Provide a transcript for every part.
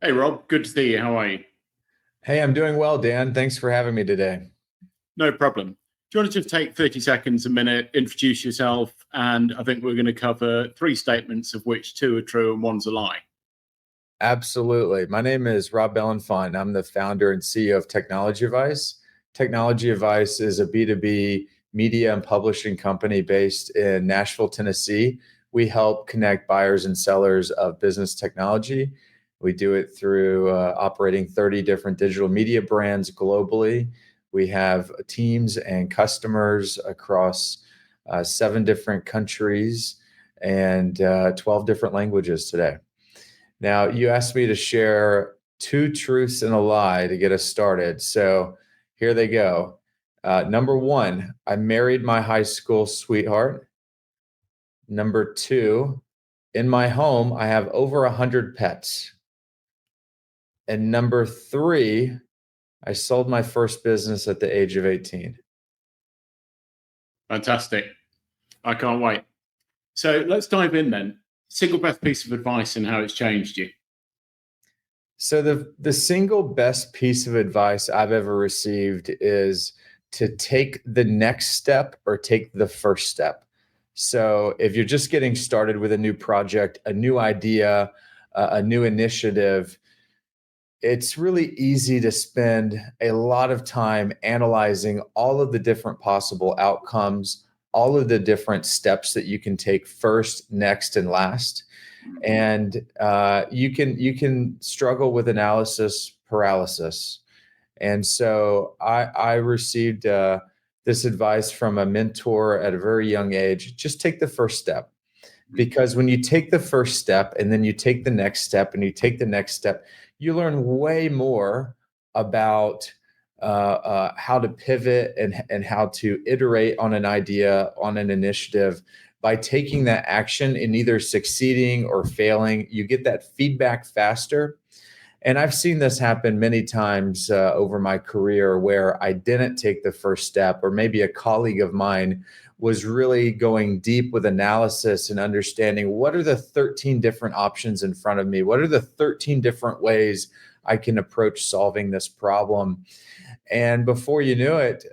Hey, Rob. Good to see you. How are you? Hey, I'm doing well, Dan. Thanks for having me today. No problem. Do you want to just take 30 seconds, a minute, introduce yourself? And I think we're going to cover three statements, of which two are true and one's a lie. Absolutely. My name is Rob Bellenfant. I'm the founder and CEO of Technology Advice. Technology Advice is a B2B media and publishing company based in Nashville, Tennessee. We help connect buyers and sellers of business technology. We do it through operating 30 different digital media brands globally. We have teams and customers across 7 different countries and 12 different languages today. Now, you asked me to share two truths and a lie to get us started. So here they go. Number one, I married my high school sweetheart. Number two, in my home, I have over 100 pets. And number three, I sold my first business at the age of 18. Fantastic. I can't wait. So let's dive in then. Single best piece of advice and how it's changed you. So the single best piece of advice I've ever received is to take the next step or take the first step. So if you're just getting started with a new project, a new idea, a new initiative, it's really easy to spend a lot of time analyzing all of the different possible outcomes, all of the different steps that you can take first, next, and last. And you can struggle with analysis paralysis. And so I received this advice from a mentor at a very young age. Just take the first step. Because when you take the first step and then you take the next step and you take the next step, you learn way more about how to pivot and how to iterate on an idea, on an initiative. By taking that action and either succeeding or failing, you get that feedback faster. And I've seen this happen many times over my career where I didn't take the first step, or maybe a colleague of mine was really going deep with analysis and understanding what are the 13 different options in front of me? What are the 13 different ways I can approach solving this problem? And before you knew it,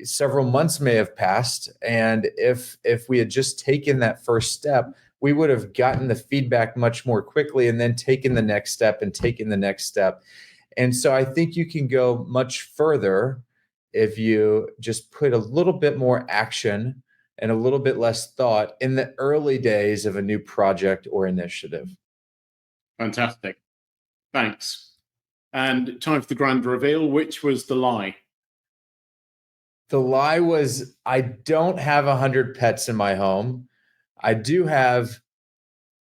several months may have passed. And if we had just taken that first step, we would have gotten the feedback much more quickly and then taken the next step and taken the next step. And so I think you can go much further if you just put a little bit more action and a little bit less thought in the early days of a new project or initiative. Fantastic. Thanks. And time for the grand reveal. Which was the lie? The lie was I don't have 100 pets in my home. I do have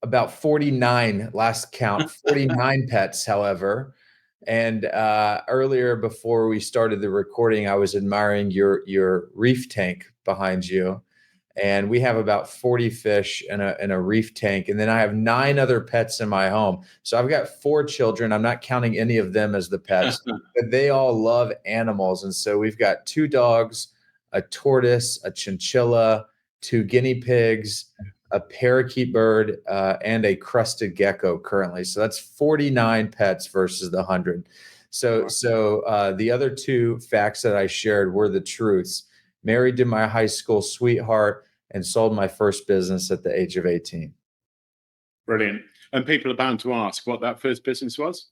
about 49, last count, 49 pets, however. And earlier, before we started the recording, I was admiring your reef tank behind you. And we have about 40 fish in a reef tank. And then I have 9 other pets in my home. So I've got 4 children. I'm not counting any of them as the pets, but they all love animals. And so we've got 2 dogs, a tortoise, a chinchilla, 2 guinea pigs, a parakeet bird, and a crested gecko currently. So that's 49 pets versus the 100. So the other 2 facts that I shared were the truths. Married to my high school sweetheart and sold my first business at the age of 18. Brilliant. And people are bound to ask what that first business was.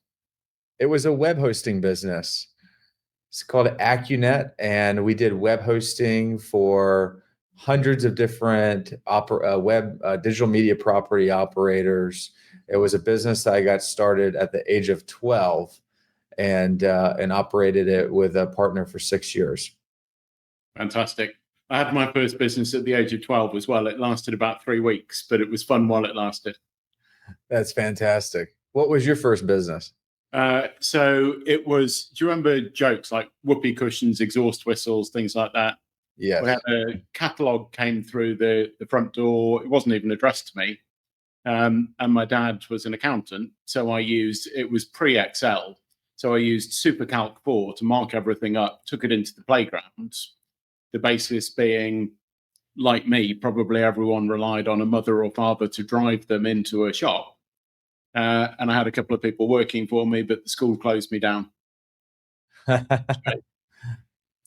It was a web hosting business. It's called AccuNet, and we did web hosting for hundreds of different web digital media property operators. It was a business that I got started at the age of 12 and operated it with a partner for 6 years. Fantastic. I had my first business at the age of 12 as well. It lasted about 3 weeks, but it was fun while it lasted. That's fantastic. What was your first business? So it was, do you remember jokes like whoopee cushions, exhaust whistles, things like that? Yes. We had a catalog came through the front door. It wasn't even addressed to me. And my dad was an accountant. So it was pre-Excel. So I used SuperCalc 4 to mark everything up, took it into the playground. The basis being, like me, probably everyone relied on a mother or father to drive them into a shop. and I had a couple of people working for me, but the school closed me down. It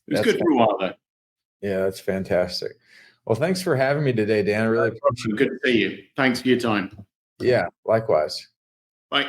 was good for a while though. Yeah, that's fantastic. Well, thanks for having me today, Dan. I really appreciate it. Good to see you. Thanks for your time. Yeah, likewise. Bye.